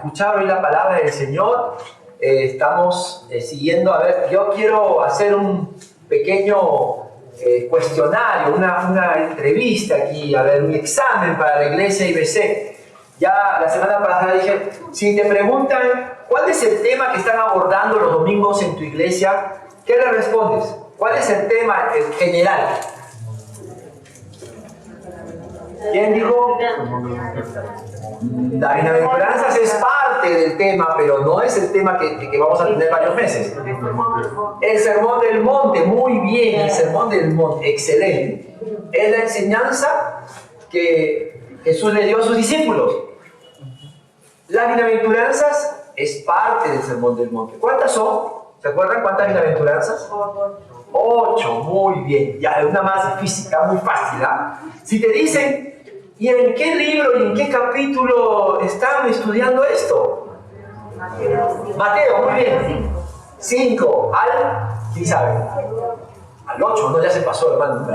escuchar hoy la palabra del Señor. Estamos siguiendo, a ver, yo quiero hacer un pequeño cuestionario, una entrevista aquí, a ver, un examen para la iglesia IBC. Ya la semana pasada dije, si te preguntan cuál es el tema que están abordando los domingos en tu iglesia, ¿qué le respondes? ¿Cuál es el tema general? ¿Quién dijo? Las bienaventuranzas es parte del tema, pero no es el tema que vamos a tener varios meses. El sermón del monte, muy bien, el sermón del monte, excelente. Es la enseñanza que Jesús le dio a sus discípulos. Las bienaventuranzas es parte del sermón del monte. ¿Cuántas son? ¿Se acuerdan cuántas bienaventuranzas? 8, muy bien. Ya, una más física, muy fácil, ¿ah? Si te dicen, ¿y en qué libro y en qué capítulo están estudiando esto? Mateo, muy bien. 5, ¿quién sabe? Al 8, no, ya se pasó, hermano.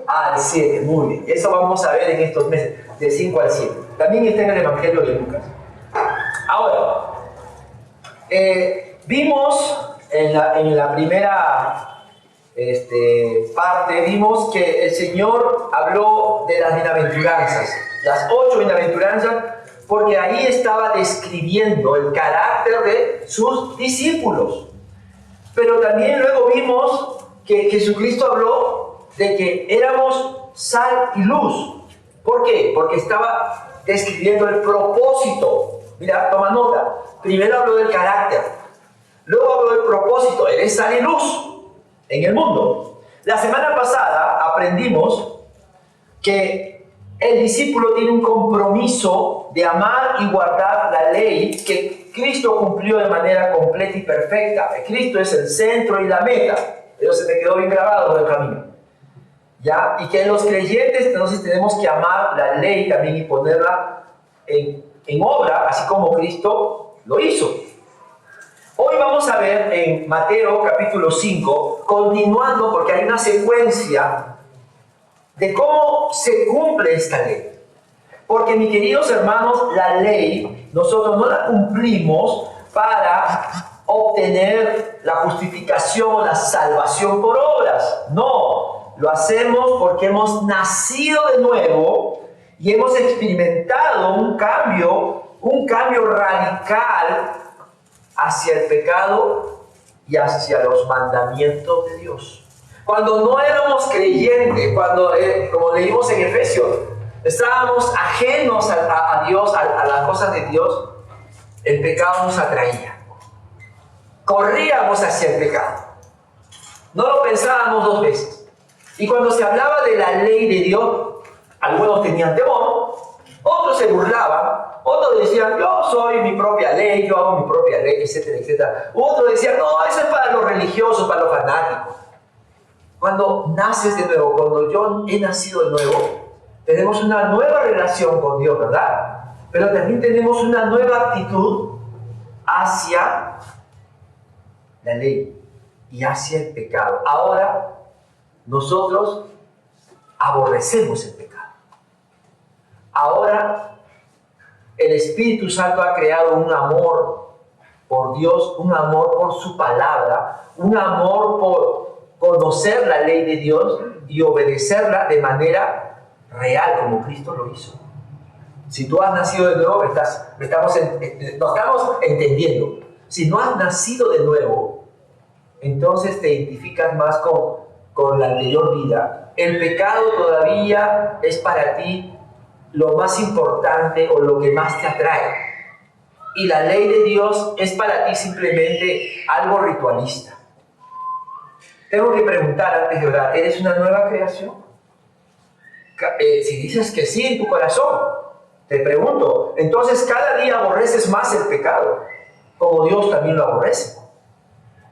Al 7, muy bien. Eso vamos a ver en estos meses, de 5 al 7. También está en el Evangelio de Lucas. Ahora, vimos en la primera parte, vimos que el Señor habló de las bienaventuranzas, las 8 bienaventuranzas, porque ahí estaba describiendo el carácter de sus discípulos. Pero también luego vimos que Jesucristo habló de que éramos sal y luz. ¿Por qué? Porque estaba describiendo el propósito. Mira, toma nota. Primero habló del carácter, luego habló del propósito. Eres sal y luz en el mundo. La semana pasada aprendimos que el discípulo tiene un compromiso de amar y guardar la ley que Cristo cumplió de manera completa y perfecta. Cristo es el centro y la meta. Eso se me quedó bien grabado en el camino. ¿Ya? Y que los creyentes entonces tenemos que amar la ley también y ponerla en obra, así como Cristo lo hizo. Hoy vamos a ver en Mateo capítulo 5, continuando porque hay una secuencia de cómo se cumple esta ley. Porque, mis queridos hermanos, la ley nosotros no la cumplimos para obtener la justificación, la salvación por obras. No, lo hacemos porque hemos nacido de nuevo y hemos experimentado un cambio radical hacia el pecado y hacia los mandamientos de Dios. Cuando no éramos creyentes, cuando, como leímos en Efesios, estábamos ajenos a Dios, a las cosas de Dios, el pecado nos atraía. Corríamos hacia el pecado. No lo pensábamos 2 veces. Y cuando se hablaba de la ley de Dios, algunos tenían temor, otros se burlaban, otros decían, yo soy mi propia ley, yo hago mi propia ley, etcétera, etcétera. Otros decían, no, eso es para los religiosos, para los fanáticos. Cuando naces de nuevo, cuando yo he nacido de nuevo, tenemos una nueva relación con Dios, ¿verdad? Pero también tenemos una nueva actitud hacia la ley y hacia el pecado. Ahora, nosotros aborrecemos el pecado. Ahora, el Espíritu Santo ha creado un amor por Dios, un amor por su palabra, un amor por conocer la ley de Dios y obedecerla de manera real, como Cristo lo hizo. Si tú has nacido de nuevo, nos estamos entendiendo. Si no has nacido de nuevo, entonces te identificas más con la anterior vida. El pecado todavía es para ti lo más importante o lo que más te atrae. Y la ley de Dios es para ti simplemente algo ritualista. Tengo que preguntar antes de orar, ¿eres una nueva creación? Si dices que sí en tu corazón, te pregunto, entonces cada día aborreces más el pecado, como Dios también lo aborrece.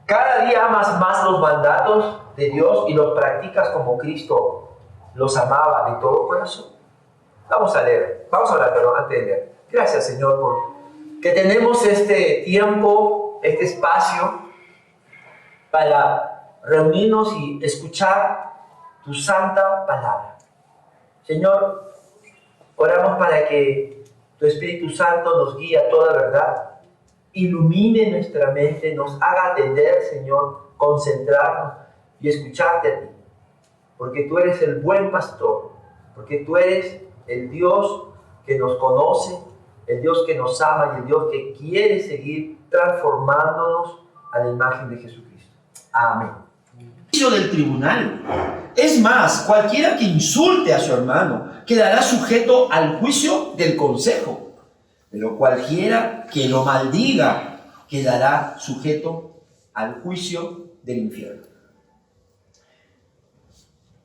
Cada día amas más los mandatos de Dios y los practicas como Cristo los amaba de todo corazón. Vamos a orar, pero antes de leer. Gracias, Señor, por que tenemos este tiempo, este espacio para reunirnos y escuchar tu santa palabra. Señor, oramos para que tu Espíritu Santo nos guíe a toda verdad, ilumine nuestra mente, nos haga atender, Señor, concentrarnos y escucharte a ti, porque tú eres el buen pastor, porque tú eres el Dios que nos conoce, el Dios que nos ama y el Dios que quiere seguir transformándonos a la imagen de Jesucristo. Amén. Juicio del tribunal. Es más, cualquiera que insulte a su hermano quedará sujeto al juicio del consejo, pero cualquiera que lo maldiga quedará sujeto al juicio del infierno.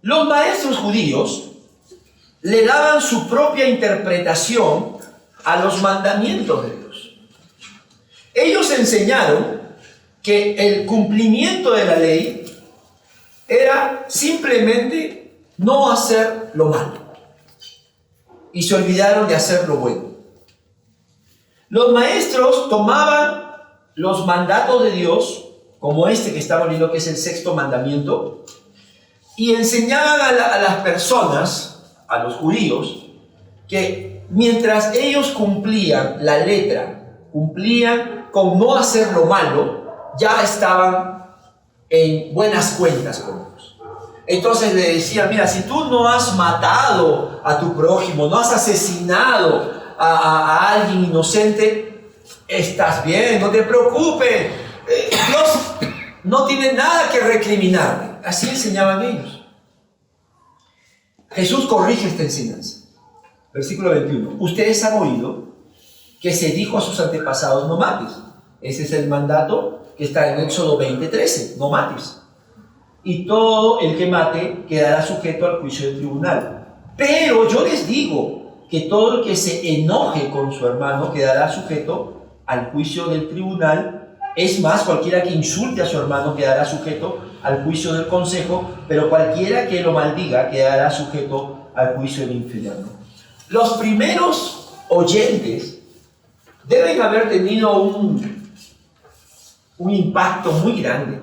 Los maestros judíos le daban su propia interpretación a los mandamientos de Dios. Ellos enseñaron que el cumplimiento de la ley era simplemente no hacer lo malo, y se olvidaron de hacer lo bueno. Los maestros tomaban los mandatos de Dios, como este que estamos viendo, que es el sexto mandamiento, y enseñaban a las personas, a los judíos, que mientras ellos cumplían la letra, cumplían con no hacer lo malo, ya estaban en buenas cuentas con Dios. Entonces le decían, mira, si tú no has matado a tu prójimo, no has asesinado a alguien inocente, estás bien, no te preocupes, Dios no tiene nada que recriminarte. Así enseñaban ellos. Jesús corrige esta enseñanza. Versículo 21. Ustedes han oído que se dijo a sus antepasados, no mates. Ese es el mandato que está en Éxodo 20:13, no mates. Y todo el que mate quedará sujeto al juicio del tribunal. Pero yo les digo que todo el que se enoje con su hermano quedará sujeto al juicio del tribunal. Es más, cualquiera que insulte a su hermano quedará sujeto al juicio del consejo, pero cualquiera que lo maldiga quedará sujeto al juicio del infierno. Los primeros oyentes deben haber tenido un impacto muy grande,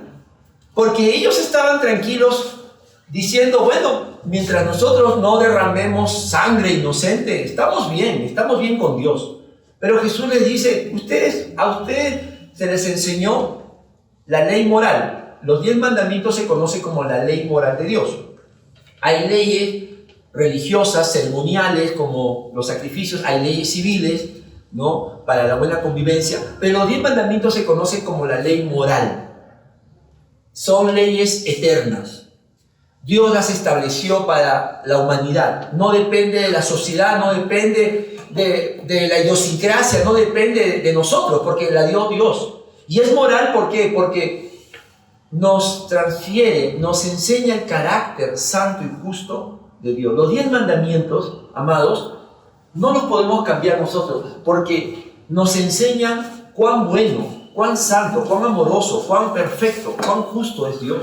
porque ellos estaban tranquilos diciendo, bueno, mientras nosotros no derramemos sangre inocente, estamos bien con Dios. Pero Jesús les dice, a ustedes se les enseñó la ley moral. Los 10 mandamientos se conocen como la ley moral de Dios. Hay leyes religiosas, ceremoniales, como los sacrificios, hay leyes civiles, ¿no?, para la buena convivencia, pero los 10 mandamientos se conocen como la ley moral. Son leyes eternas. Dios las estableció para la humanidad. No depende de la sociedad, no depende de la idiosincrasia, no depende de nosotros, porque la dio Dios. Y es moral, ¿por qué? Porque nos transfiere, nos enseña el carácter santo y justo de Dios. Los 10 mandamientos, amados, no los podemos cambiar nosotros, porque nos enseñan cuán bueno, cuán santo, cuán amoroso, cuán perfecto, cuán justo es Dios.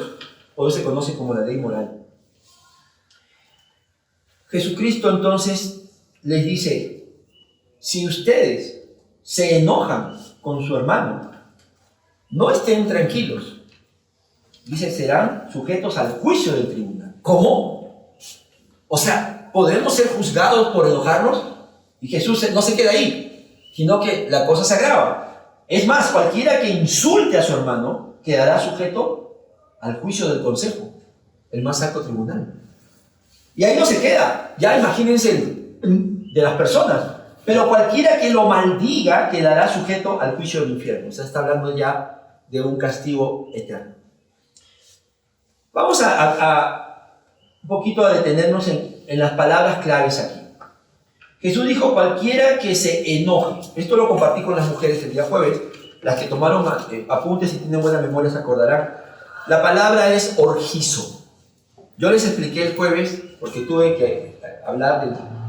Por eso se conoce como la ley moral. Jesucristo entonces les dice, si ustedes se enojan con su hermano, no estén tranquilos. Dice, serán sujetos al juicio del tribunal. ¿Cómo? O sea, ¿podemos ser juzgados por enojarnos? Y Jesús no se queda ahí, sino que la cosa se agrava. Es más, cualquiera que insulte a su hermano quedará sujeto al juicio del consejo, el más alto tribunal. Y ahí no se queda. Ya imagínense de las personas. Pero cualquiera que lo maldiga quedará sujeto al juicio del infierno. O sea, está hablando ya de un castigo eterno. Vamos un poquito a detenernos en las palabras claves aquí. Jesús dijo, cualquiera que se enoje. Esto lo compartí con las mujeres el día jueves. Las que tomaron apuntes y tienen buena memoria se acordarán. La palabra es orgizo. Yo les expliqué el jueves, porque tuve que hablar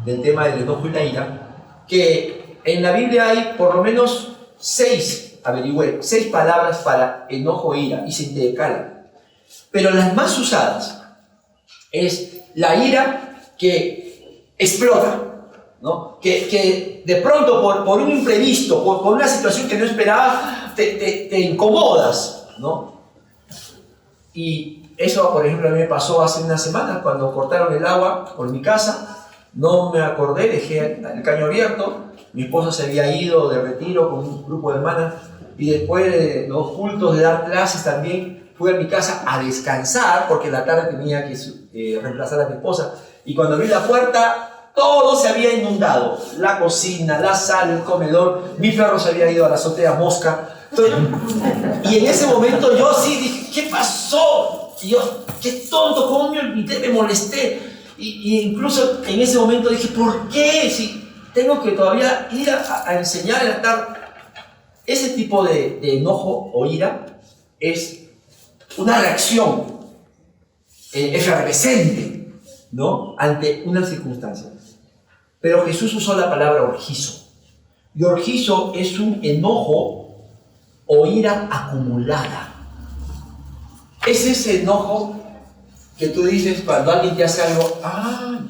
del tema del enojo y la ira, que en la Biblia hay por lo menos 6 palabras para enojo e ira, y se intercalan. Pero las más usadas es la ira que explota, ¿no? Que de pronto por un imprevisto, por una situación que no esperaba, te incomodas, ¿no? Y eso, por ejemplo, a mí me pasó hace unas semanas cuando cortaron el agua por mi casa No me acordé, dejé el caño abierto. Mi esposa se había ido de retiro con un grupo de hermanas y después de los cultos de dar clases también fui a mi casa a descansar porque en la tarde tenía que reemplazar a mi esposa. Y cuando abrí la puerta, todo se había inundado. La cocina, la sala, el comedor. Mi perro se había ido a la azotea mosca. Entonces, y en ese momento yo sí dije, ¿qué pasó? Y yo, qué tonto, cómo me olvidé, me molesté. Y incluso en ese momento dije, ¿por qué? Si tengo que todavía ir a enseñar, a dar. Ese tipo de enojo o ira es una reacción efervescente, ¿no?, ante una circunstancia. Pero Jesús usó la palabra orgizo. Y orgizo es un enojo o ira acumulada. Es ese enojo que tú dices cuando alguien te hace algo,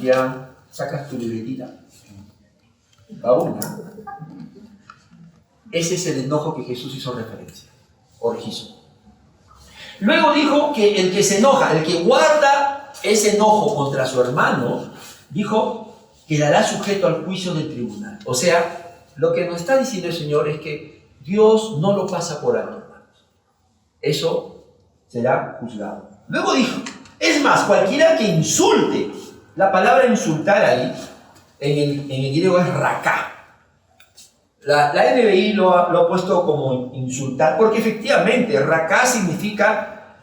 ya, sacas tu libretita. Va una. Ese es el enojo que Jesús hizo referencia. Orgizo. Luego dijo que el que se enoja, el que guarda ese enojo contra su hermano, dijo, quedará sujeto al juicio del tribunal. O sea, lo que nos está diciendo el Señor es que Dios no lo pasa por alto, hermanos. Eso será juzgado. Luego dijo, es más, cualquiera que insulte, la palabra insultar ahí, en el griego es raká. La NBI lo ha puesto como insultar, porque efectivamente raká significa,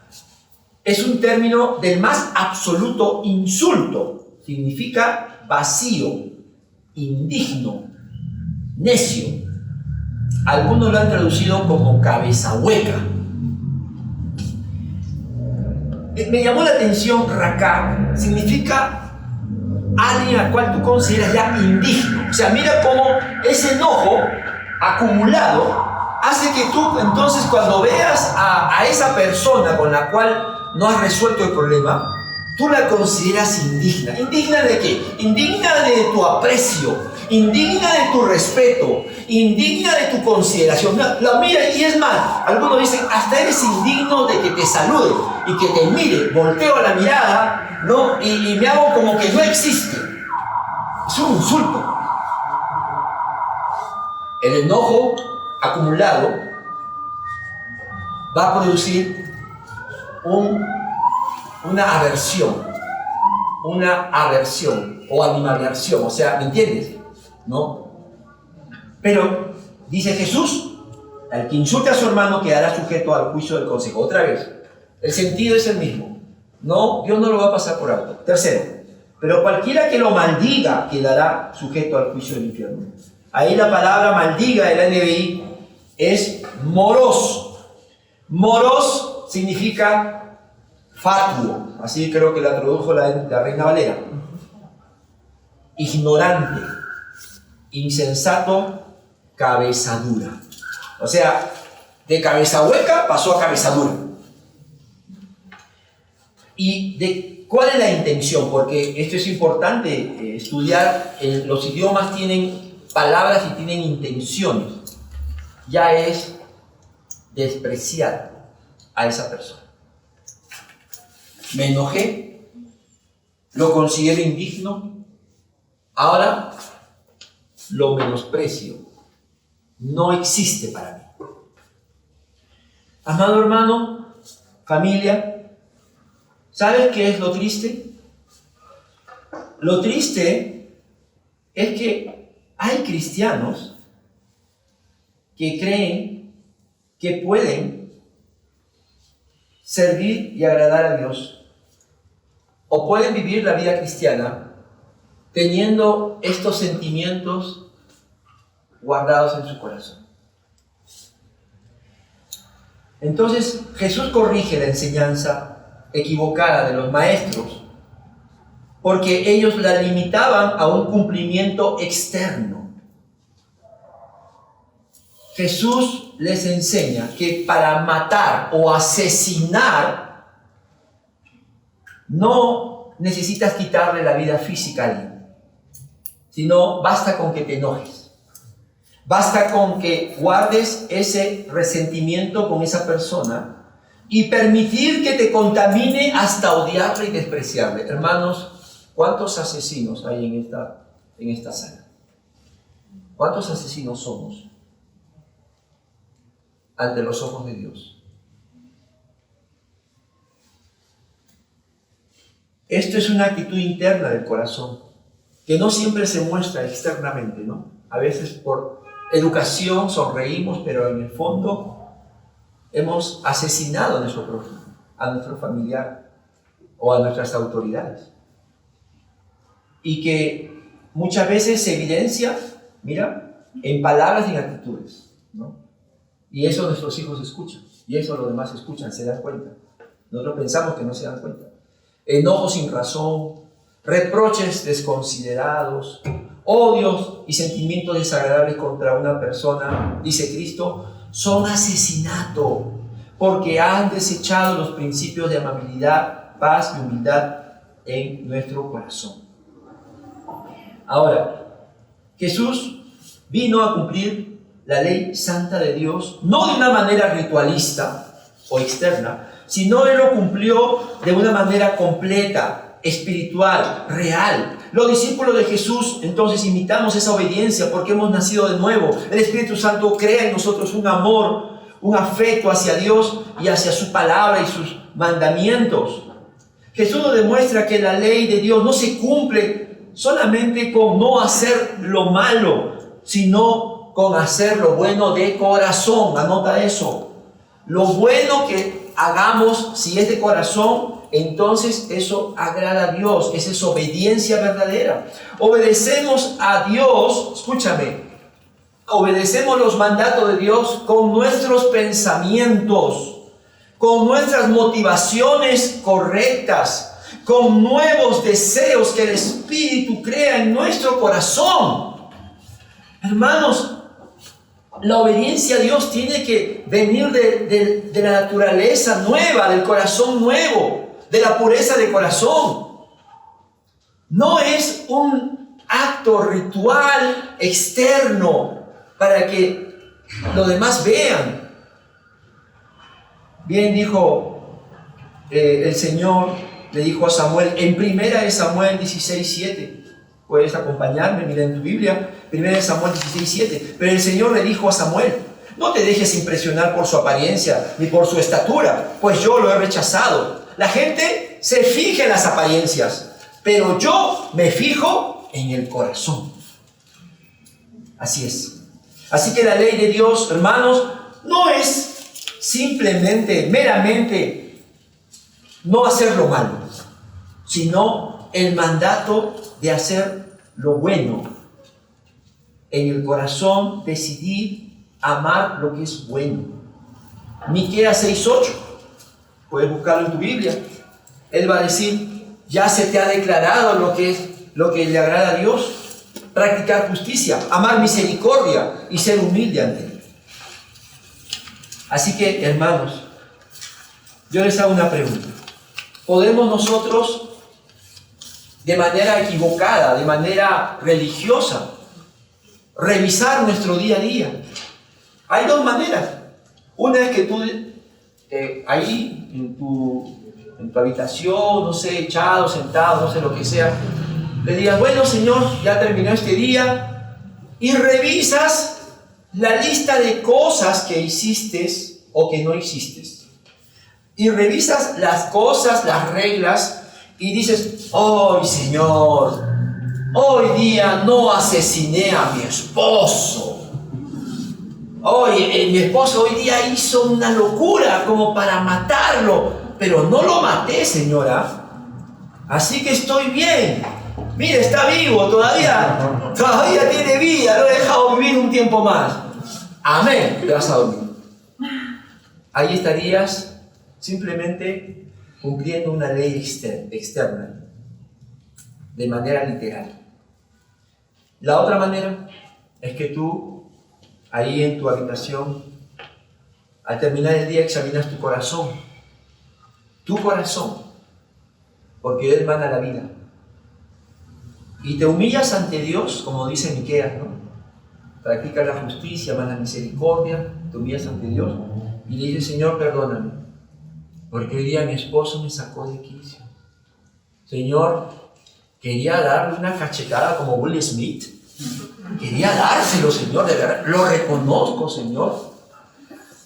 es un término del más absoluto insulto, significa vacío, indigno, necio. Algunos lo han traducido como cabeza hueca. Me llamó la atención, raká significa alguien al cual tú consideras ya indigno. O sea, mira cómo ese enojo acumulado hace que tú entonces cuando veas a esa persona con la cual no has resuelto el problema, tú la consideras indigna. ¿Indigna de qué? Indigna de tu aprecio, indigna de tu respeto, indigna de tu consideración. La mira y es más, algunos dicen, hasta eres indigno de que te salude y que te mire. Volteo la mirada, ¿no? Y me hago como que no existe. Es un insulto. El enojo acumulado va a producir una aversión o animadversión, o sea, ¿me entiendes? ¿No? Pero dice Jesús, al que insulte a su hermano quedará sujeto al juicio del consejo. Otra vez, el sentido es el mismo. No, Dios no lo va a pasar por alto. Tercero, pero cualquiera que lo maldiga quedará sujeto al juicio del infierno. Ahí la palabra maldiga de la NBI es moros. Moros significa fatuo, así creo que la tradujo la Reina Valera. Ignorante, insensato, cabeza dura. O sea, de cabeza hueca pasó a cabeza dura. ¿Y cuál es la intención? Porque esto es importante estudiar. Los idiomas tienen palabras y tienen intenciones. Ya es despreciar a esa persona. Me enojé, lo considero indigno, ahora lo menosprecio. No existe para mí. Amado hermano, familia, ¿sabes qué es lo triste? Lo triste es que hay cristianos que creen que pueden servir y agradar a Dios, o pueden vivir la vida cristiana teniendo estos sentimientos guardados en su corazón. Entonces Jesús corrige la enseñanza equivocada de los maestros, porque ellos la limitaban a un cumplimiento externo. Jesús les enseña que para matar o asesinar no necesitas quitarle la vida física a alguien, sino basta con que te enojes. Basta con que guardes ese resentimiento con esa persona y permitir que te contamine hasta odiarle y despreciarle. Hermanos, ¿Cuántos asesinos hay en esta sala? ¿Cuántos asesinos somos ante los ojos de Dios? Esto es una actitud interna del corazón, que no siempre se muestra externamente, ¿no? A veces por educación sonreímos, pero en el fondo hemos asesinado a nuestro prójimo, a nuestro familiar o a nuestras autoridades. Y que muchas veces se evidencia, mira, en palabras y en actitudes, ¿no? Y eso nuestros hijos escuchan, y eso los demás escuchan, se dan cuenta. Nosotros pensamos que no se dan cuenta. Enojos sin razón, reproches desconsiderados, odios y sentimientos desagradables contra una persona, dice Cristo, son asesinato, porque han desechado los principios de amabilidad, paz y humildad en nuestro corazón. Ahora, Jesús vino a cumplir la ley santa de Dios, no de una manera ritualista o externa, sino Él lo cumplió de una manera completa, espiritual, real. Los discípulos de Jesús, entonces, imitamos esa obediencia porque hemos nacido de nuevo. El Espíritu Santo crea en nosotros un amor, un afecto hacia Dios y hacia su palabra y sus mandamientos. Jesús nos demuestra que la ley de Dios no se cumple solamente con no hacer lo malo, sino con hacer lo bueno de corazón. Anota eso. Lo bueno que hagamos, si es de corazón, entonces eso agrada a Dios. Esa es obediencia verdadera. Obedecemos a Dios, escúchame, obedecemos los mandatos de Dios con nuestros pensamientos, con nuestras motivaciones correctas, con nuevos deseos que el Espíritu crea en nuestro corazón. Hermanos, la obediencia a Dios tiene que venir de la naturaleza nueva, del corazón nuevo, de la pureza de corazón. No es un acto ritual externo para que los demás vean. Bien dijo el Señor, le dijo a Samuel, en 1 Samuel 16:7. Puedes acompañarme, mira en tu Biblia, 1 Samuel 16:7. Pero el Señor le dijo a Samuel, no te dejes impresionar por su apariencia ni por su estatura, pues yo lo he rechazado. La gente se fija en las apariencias, pero yo me fijo en el corazón. Así es. Así que la ley de Dios, hermanos, no es simplemente, meramente, no hacer lo malo, sino el mandato de hacer lo bueno. En el corazón decidir amar lo que es bueno. Miqueas 6:8. Puedes buscarlo en tu Biblia. Él va a decir, ya se te ha declarado lo que le agrada a Dios. Practicar justicia, amar misericordia y ser humilde ante Él. Así que, hermanos, yo les hago una pregunta. ¿Podemos nosotros, de manera equivocada, de manera religiosa, revisar nuestro día a día? Hay dos maneras. Una es que tú, ahí en tu habitación, no sé, echado, sentado, no sé lo que sea, le digas, bueno, Señor, ya terminó este día, y revisas la lista de cosas que hiciste o que no hiciste. Y revisas las cosas, las reglas, y dices, hoy, Señor, hoy día no asesiné a mi esposo. Mi esposo hoy día hizo una locura como para matarlo, pero no lo maté, señora. Así que estoy bien. Mire, está vivo, todavía tiene vida, lo he dejado vivir un tiempo más. Amén, te vas a dormir. Ahí estarías simplemente cumpliendo una ley externa, de manera literal. La otra manera es que tú, ahí en tu habitación, al terminar el día examinas tu corazón, porque Él manda la vida. Y te humillas ante Dios, como dice Miqueas, ¿no? Practicas la justicia, amas la misericordia, te humillas ante Dios y le dices, Señor, perdóname, porque hoy día mi esposo me sacó de quicio. Señor, Quería darle una cachetada como Will Smith. Quería dárselo, Señor, de verdad. Lo reconozco, Señor.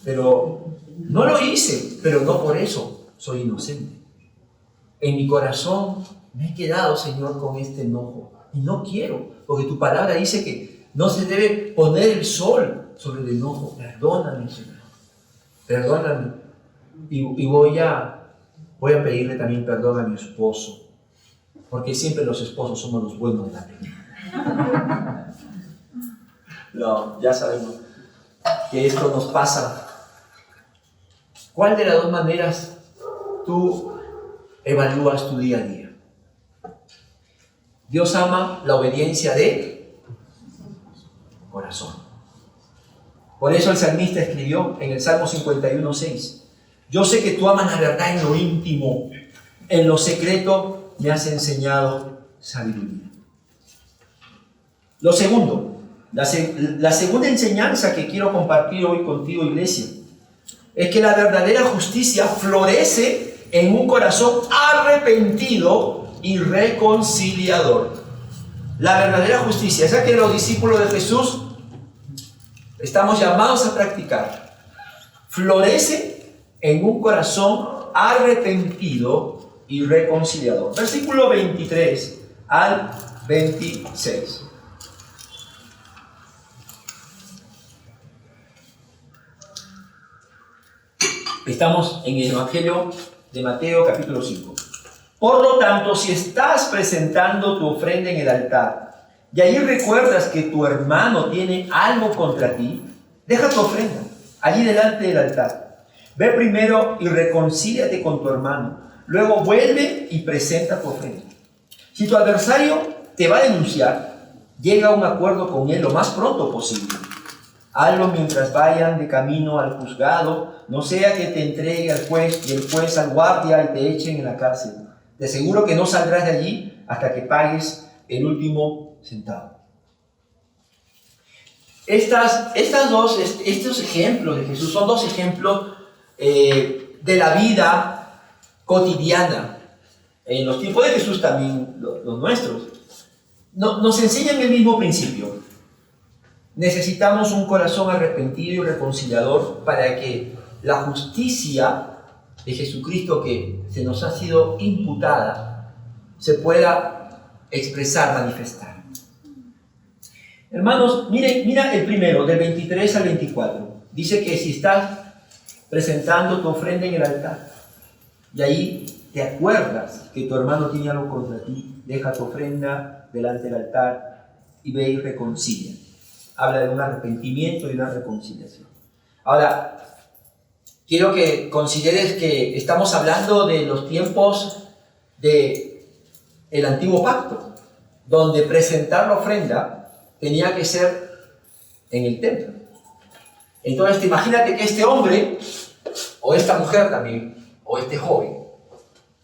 Pero no lo hice, pero no por eso soy inocente. En mi corazón me he quedado, Señor, con este enojo. Y no quiero, porque tu palabra dice que no se debe poner el sol sobre el enojo. Perdóname, Señor. Perdóname. Y voy a pedirle también perdón a mi esposo. Porque siempre los esposos somos los buenos de la película. No, ya sabemos que esto nos pasa. ¿Cuál de las dos maneras tú evalúas tu día a día? Dios ama la obediencia de corazón. Por eso el salmista escribió en el Salmo 51:6: yo sé que tú amas la verdad en lo íntimo, en lo secreto me has enseñado sabiduría. Lo segundo, la segunda enseñanza que quiero compartir hoy contigo, iglesia, es que la verdadera justicia florece en un corazón arrepentido y reconciliador. La verdadera justicia, esa que los discípulos de Jesús estamos llamados a practicar, florece en un corazón arrepentido y reconciliador. Versículo 23 al 26. Estamos en el Evangelio de Mateo, capítulo 5. Por lo tanto, si estás presentando tu ofrenda en el altar y ahí recuerdas que tu hermano tiene algo contra ti, deja tu ofrenda allí delante del altar. Ve primero y reconcíliate con tu hermano. Luego vuelve y presenta tu ofrenda. Si tu adversario te va a denunciar, llega a un acuerdo con él lo más pronto posible. Hazlo mientras vayan de camino al juzgado, no sea que te entregue al juez y el juez al guardia y te echen en la cárcel. Te aseguro que no saldrás de allí hasta que pagues el último centavo. Estos ejemplos de Jesús son dos ejemplos de la vida cotidiana. En los tiempos de Jesús también, los nuestros, nos enseñan el mismo principio. Necesitamos un corazón arrepentido y reconciliador para que la justicia de Jesucristo que se nos ha sido imputada se pueda expresar, manifestar. Hermanos, mira el primero, del 23 al 24. Dice que si estás presentando tu ofrenda en el altar y ahí te acuerdas que tu hermano tiene algo contra ti, deja tu ofrenda delante del altar y ve y reconcilia. Habla de un arrepentimiento y una reconciliación. Ahora, quiero que consideres que estamos hablando de los tiempos del antiguo pacto, donde presentar la ofrenda tenía que ser en el templo. Entonces, imagínate que este hombre, o esta mujer también, o este joven,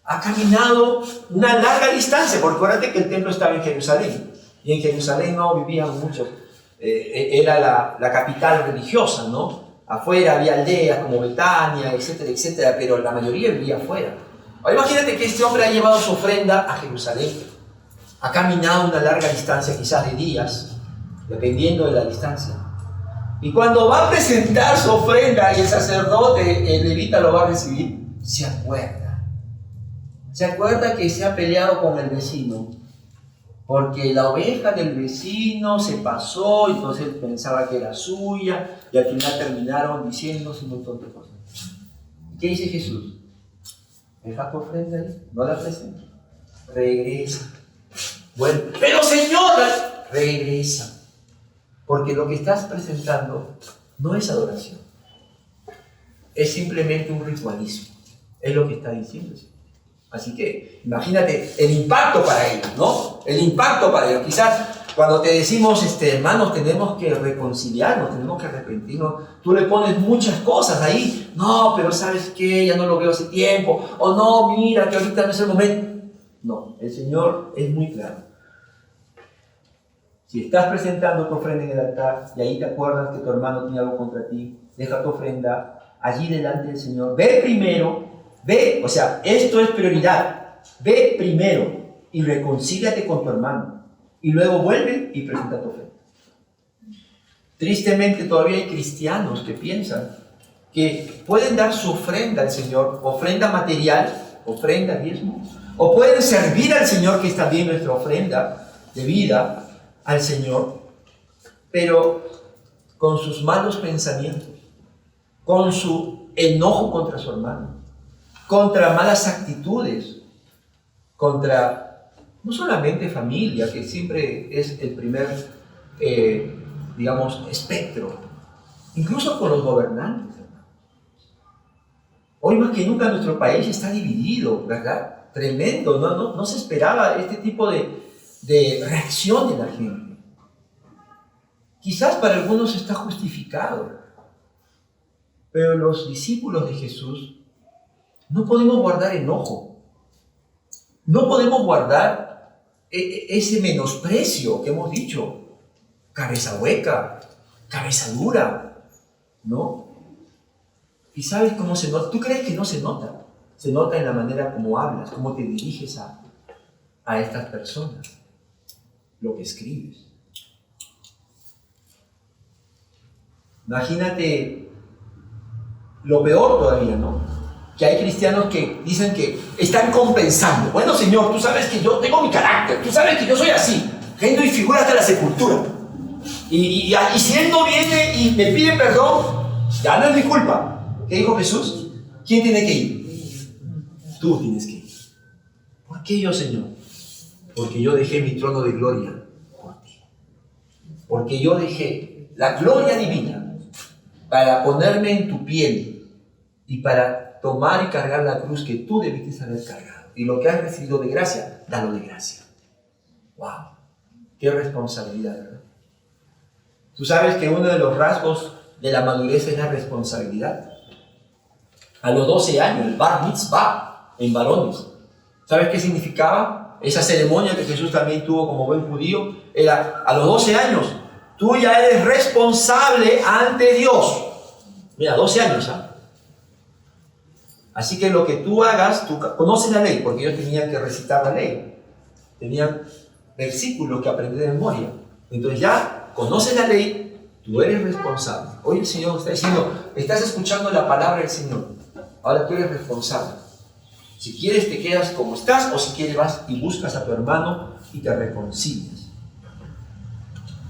ha caminado una larga distancia, porque acuérdate que el templo estaba en Jerusalén, y en Jerusalén no vivían muchos. Era la capital religiosa, ¿no? Afuera había aldeas como Betania, etcétera, etcétera, pero la mayoría vivía afuera. Ahora imagínate que este hombre ha llevado su ofrenda a Jerusalén, ha caminado una larga distancia, quizás de días, dependiendo de la distancia. Y cuando va a presentar su ofrenda y el sacerdote, el levita, lo va a recibir, se acuerda que se ha peleado con el vecino, porque la oveja del vecino se pasó, entonces él pensaba que era suya, y al final terminaron diciéndose un montón de cosas. ¿Qué dice Jesús? Deja tu ofrenda ahí, no la presentes. Regresa. Bueno, pero señora, regresa. Porque lo que estás presentando no es adoración. Es simplemente un ritualismo. Es lo que está diciendo. Así que imagínate el impacto para ellos, ¿no? El impacto para ellos. Quizás cuando te decimos, hermanos, tenemos que reconciliarnos, tenemos que arrepentirnos, tú le pones muchas cosas ahí. No, pero ¿sabes qué? Ya no lo veo hace tiempo. O no, mira, que ahorita no es el momento. No, el Señor es muy claro. Si estás presentando tu ofrenda en el altar y ahí te acuerdas que tu hermano tiene algo contra ti, deja tu ofrenda allí delante del Señor. Ve primero. Ve, o sea, esto es prioridad. Ve primero y reconcíliate con tu hermano. Y luego vuelve y presenta tu ofrenda. Tristemente todavía hay cristianos que piensan que pueden dar su ofrenda al Señor, ofrenda material, ofrenda diezmo, o pueden servir al Señor, que es también nuestra ofrenda de vida al Señor, pero con sus malos pensamientos, con su enojo contra su hermano, contra malas actitudes, contra no solamente familia, que siempre es el primer, espectro, incluso con los gobernantes. Hoy más que nunca nuestro país está dividido, ¿verdad? Tremendo, no se esperaba este tipo de reacción de la gente. Quizás para algunos está justificado, pero los discípulos de Jesús no podemos guardar enojo, no podemos guardar ese menosprecio que hemos dicho, cabeza hueca, cabeza dura, ¿no? ¿Y sabes cómo se nota? ¿Tú crees que no se nota? Se nota en la manera como hablas, cómo te diriges a estas personas, lo que escribes. Imagínate lo peor todavía, ¿no? Que hay cristianos que dicen que están compensando. Bueno, Señor, tú sabes que yo tengo mi carácter, tú sabes que yo soy así, gendo y figura hasta la sepultura. Y si Él no viene y me pide perdón, ya no es mi culpa. ¿Qué dijo Jesús? ¿Quién tiene que ir? Tú tienes que ir. ¿Por qué yo, Señor? Porque yo dejé mi trono de gloria por ti. Porque yo dejé la gloria divina para ponerme en tu piel y para tomar y cargar la cruz que tú debiste haber cargado. Y lo que has recibido de gracia, dalo de gracia. ¡Wow! ¡Qué responsabilidad, ¿verdad? Tú sabes que uno de los rasgos de la madurez es la responsabilidad. A los 12 años, el bar mitzvah en varones. ¿Sabes qué significaba? Esa ceremonia que Jesús también tuvo como buen judío, era a los 12 años, tú ya eres responsable ante Dios. Mira, 12 años, ¿ah? Así que lo que tú hagas, tú conoces la ley, porque ellos tenían que recitar la ley. Tenían versículos que aprender de memoria. Entonces ya conoces la ley, tú eres responsable. Hoy el Señor está diciendo, estás escuchando la palabra del Señor. Ahora tú eres responsable. Si quieres te quedas como estás, o si quieres vas y buscas a tu hermano y te reconcilias.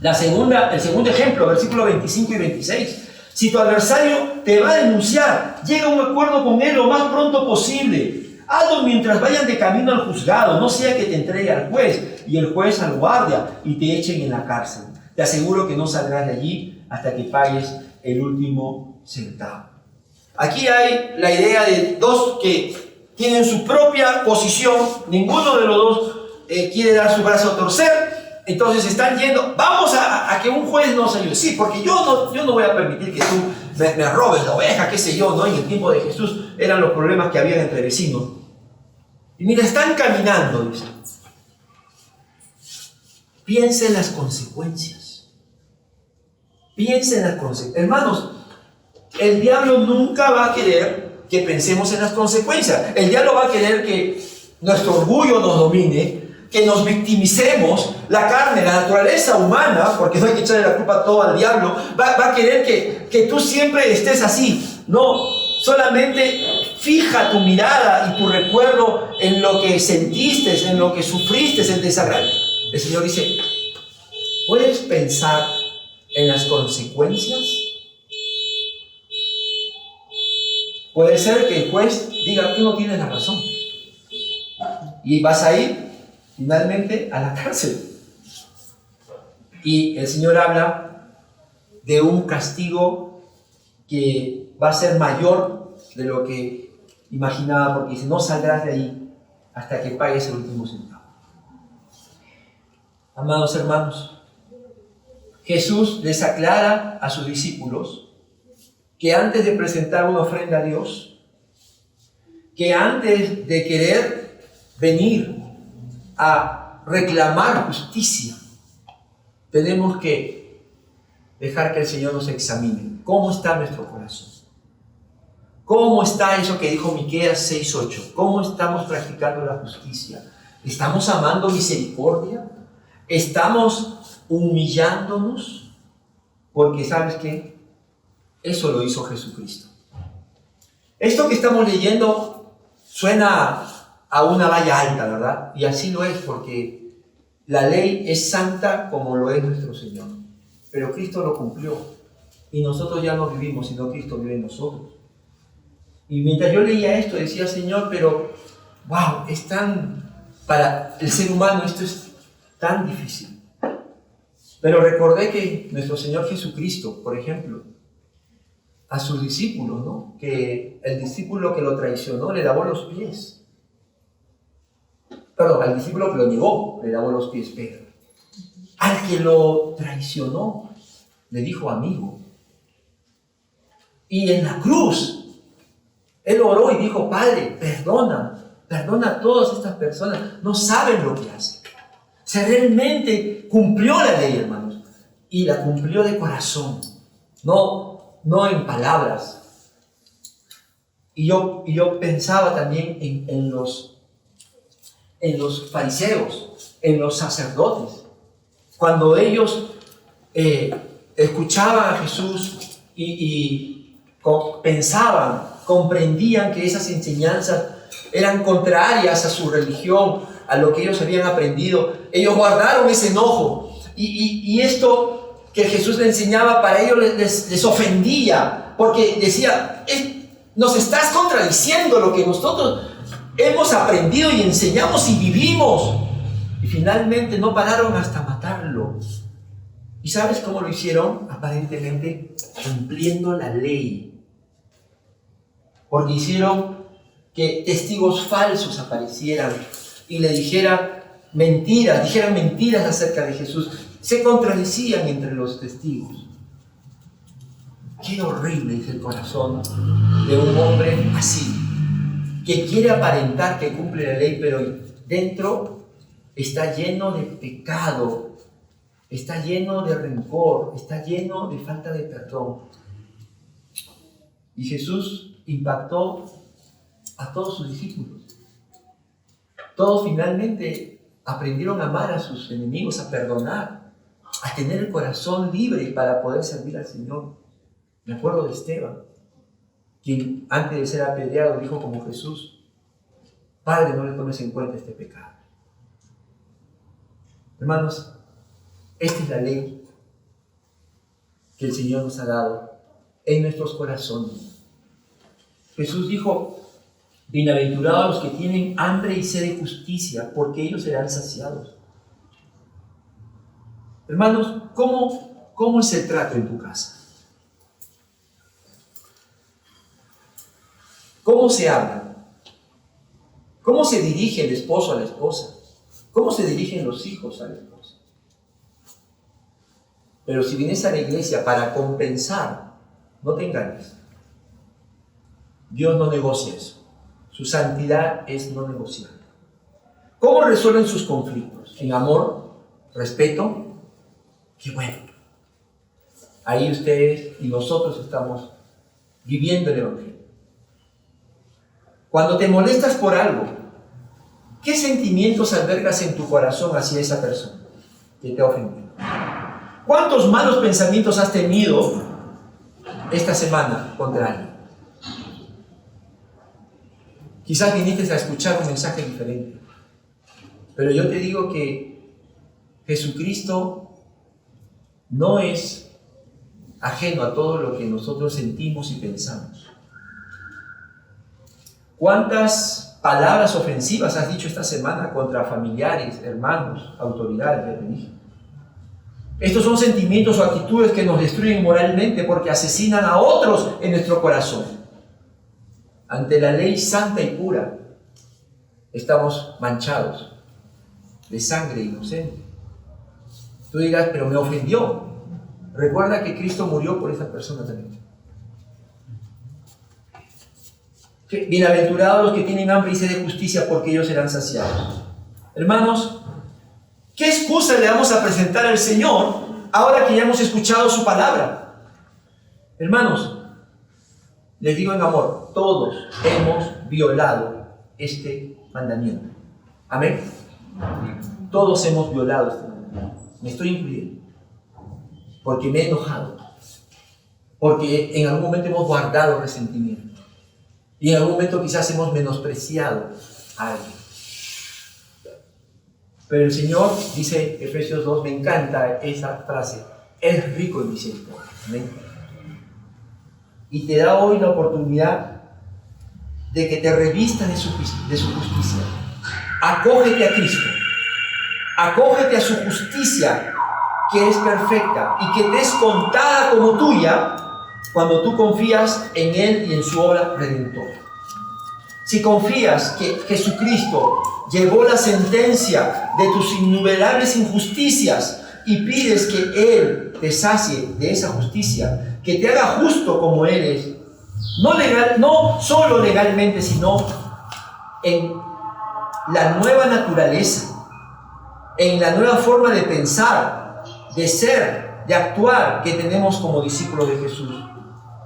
El segundo ejemplo, versículos 25 y 26. Si tu adversario te va a denunciar, llega a un acuerdo con él lo más pronto posible. Hazlo mientras vayan de camino al juzgado, no sea que te entregue al juez y el juez al guardia y te echen en la cárcel. Te aseguro que no saldrás de allí hasta que pagues el último centavo. Aquí hay la idea de dos que tienen su propia posición, ninguno de los dos quiere dar su brazo a torcer, entonces están yendo, vamos a que un juez nos ayude. Sí, porque yo no voy a permitir que tú me robes la oveja, qué sé yo, ¿no? En el tiempo de Jesús eran los problemas que había entre vecinos. Y mira, están caminando, dice. Piensa en las consecuencias. Piensa en las consecuencias. Hermanos, el diablo nunca va a querer que pensemos en las consecuencias. El diablo va a querer que nuestro orgullo nos domine, que nos victimicemos, la carne, la naturaleza humana, porque no hay que echarle la culpa todo al diablo, va a querer que tú siempre estés así. No, solamente fija tu mirada y tu recuerdo en lo que sentiste, en lo que sufriste, en desagrado. El Señor dice, ¿puedes pensar en las consecuencias? Puede ser que el juez diga, tú no tienes la razón. Y vas a ir finalmente a la cárcel. Y el Señor habla de un castigo que va a ser mayor de lo que imaginaba, porque dice, no saldrás de ahí hasta que pagues el último centavo. Amados hermanos, Jesús les aclara a sus discípulos que antes de presentar una ofrenda a Dios, que antes de querer venir a reclamar justicia, tenemos que dejar que el Señor nos examine. ¿Cómo está nuestro corazón? ¿Cómo está eso que dijo Miqueas 6:8? ¿Cómo estamos practicando la justicia? ¿Estamos amando misericordia? ¿Estamos humillándonos? Porque ¿sabes qué? Eso lo hizo Jesucristo. Esto que estamos leyendo suena a una valla alta, ¿verdad? Y así lo es, porque la ley es santa como lo es nuestro Señor. Pero Cristo lo cumplió. Y nosotros ya no vivimos, sino Cristo vive en nosotros. Y mientras yo leía esto, decía, Señor, pero, wow, para el ser humano esto es tan difícil. Pero recordé que nuestro Señor Jesucristo, por ejemplo, a sus discípulos, ¿no? Que el discípulo que lo traicionó le lavó los pies. Perdón, al discípulo que lo negó le lavó los pies, Pedro. Al que lo traicionó le dijo amigo. Y en la cruz, él oró y dijo, Padre, perdona a todas estas personas, no saben lo que hacen. O sea, realmente cumplió la ley, hermanos, y la cumplió de corazón, no en palabras. Y yo pensaba también en los fariseos, en los sacerdotes, cuando ellos escuchaban a Jesús y pensaban, comprendían que esas enseñanzas eran contrarias a su religión, a lo que ellos habían aprendido. Ellos guardaron ese enojo y esto que Jesús les enseñaba para ellos les ofendía, porque decía, nos estás contradiciendo lo que nosotros hemos aprendido y enseñamos y vivimos. Y finalmente no pararon hasta matarlo. ¿Y sabes cómo lo hicieron? Aparentemente cumpliendo la ley. Porque hicieron que testigos falsos aparecieran y le dijeran mentiras acerca de Jesús. Se contradecían entre los testigos. Qué horrible es el corazón de un hombre así, que quiere aparentar que cumple la ley, pero dentro está lleno de pecado, está lleno de rencor, está lleno de falta de perdón. Y Jesús impactó a todos sus discípulos. Todos finalmente aprendieron a amar a sus enemigos, a perdonar, a tener el corazón libre para poder servir al Señor. Me acuerdo de Esteban, quien antes de ser apedreado dijo como Jesús, Padre, no le tomes en cuenta este pecado. Hermanos, esta es la ley que el Señor nos ha dado en nuestros corazones. Jesús dijo, bienaventurados los que tienen hambre y sed de justicia, porque ellos serán saciados. Hermanos, ¿cómo es el trato en tu casa? ¿Cómo se habla? ¿Cómo se dirige el esposo a la esposa? ¿Cómo se dirigen los hijos a la esposa? Pero si vienes a la iglesia para compensar, no te engañes. Dios no negocia eso. Su santidad es no negociable. ¿Cómo resuelven sus conflictos? En amor, respeto. Qué bueno. Ahí ustedes y nosotros estamos viviendo el Evangelio. Cuando te molestas por algo, ¿qué sentimientos albergas en tu corazón hacia esa persona que te ha ofendido? ¿Cuántos malos pensamientos has tenido esta semana contra alguien? Quizás viniste a escuchar un mensaje diferente, pero yo te digo que Jesucristo no es ajeno a todo lo que nosotros sentimos y pensamos. ¿Cuántas palabras ofensivas has dicho esta semana contra familiares, hermanos, autoridades de religión? Estos son sentimientos o actitudes que nos destruyen moralmente porque asesinan a otros en nuestro corazón. Ante la ley santa y pura, estamos manchados de sangre inocente. Tú dirás, pero me ofendió. Recuerda que Cristo murió por esa persona también. Bienaventurados los que tienen hambre y sed de justicia, porque ellos serán saciados. Hermanos, ¿qué excusa le vamos a presentar al Señor ahora que ya hemos escuchado su palabra? Hermanos, les digo en amor, todos hemos violado este mandamiento. Amén. Todos hemos violado este mandamiento. Me estoy incluyendo. Porque me he enojado. Porque en algún momento hemos guardado resentimiento. Y en algún momento quizás hemos menospreciado a alguien. Pero el Señor, dice Efesios 2, me encanta esa frase, es rico en misericordia. ¿Amén? Y te da hoy la oportunidad de que te revistas de su justicia. Acógete a Cristo. Acógete a su justicia, que es perfecta y que te es contada como tuya cuando tú confías en Él y en su obra redentora. Si confías que Jesucristo llevó la sentencia de tus innumerables injusticias y pides que Él te sacie de esa justicia, que te haga justo como Él es, no solo legalmente, sino en la nueva naturaleza, en la nueva forma de pensar, de ser, de actuar que tenemos como discípulos de Jesús,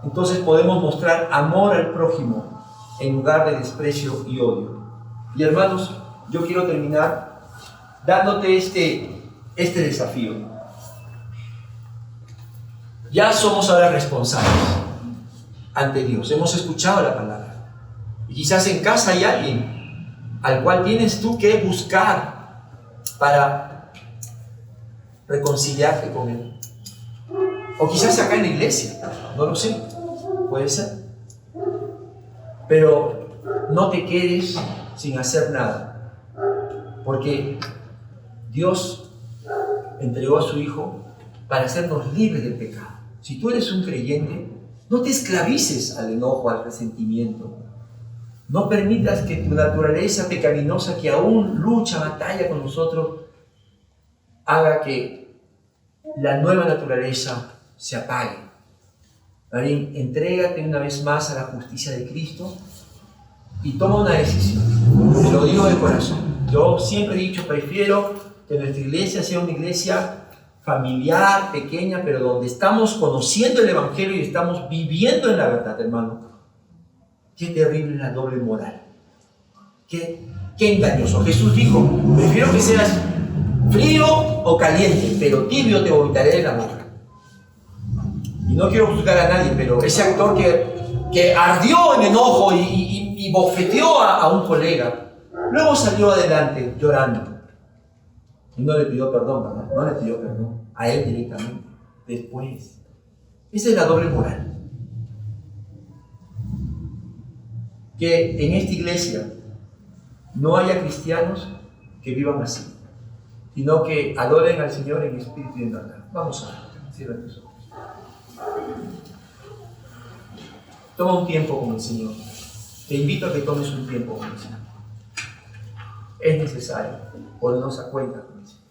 entonces podemos mostrar amor al prójimo en lugar de desprecio y odio. Y hermanos, yo quiero terminar dándote este desafío. Ya somos ahora responsables ante Dios. Hemos escuchado la palabra. Y quizás en casa hay alguien al cual tienes tú que buscar para reconciliarte con Él. O quizás acá en la iglesia, no lo sé, puede ser. Pero no te quedes sin hacer nada, porque Dios entregó a su Hijo para hacernos libres del pecado. Si tú eres un creyente, no te esclavices al enojo, al resentimiento. No permitas que tu naturaleza pecaminosa, que aún lucha, batalla con nosotros, haga que la nueva naturaleza se apague. Marín, entrégate una vez más a la justicia de Cristo y toma una decisión. Te lo digo de corazón. Yo siempre he dicho, prefiero que nuestra iglesia sea una iglesia familiar, pequeña, pero donde estamos conociendo el Evangelio y estamos viviendo en la verdad, hermano. Qué terrible la doble moral. Qué engañoso. Jesús dijo, prefiero que seas frío o caliente, pero tibio te vomitaré de la boca. Y no quiero juzgar a nadie, pero ese actor que ardió en enojo y bofeteó a un colega, luego salió adelante llorando. Y no le pidió perdón, ¿verdad? No le pidió perdón a él directamente. Después. Esa es la doble moral. Que en esta iglesia no haya cristianos que vivan así, sino que adoren al Señor en espíritu y en verdad. Vamos a ver. Cierra tus ojos. Toma un tiempo con el Señor. Te invito a que tomes un tiempo con el Señor. Es necesario ponernos a cuenta con el Señor.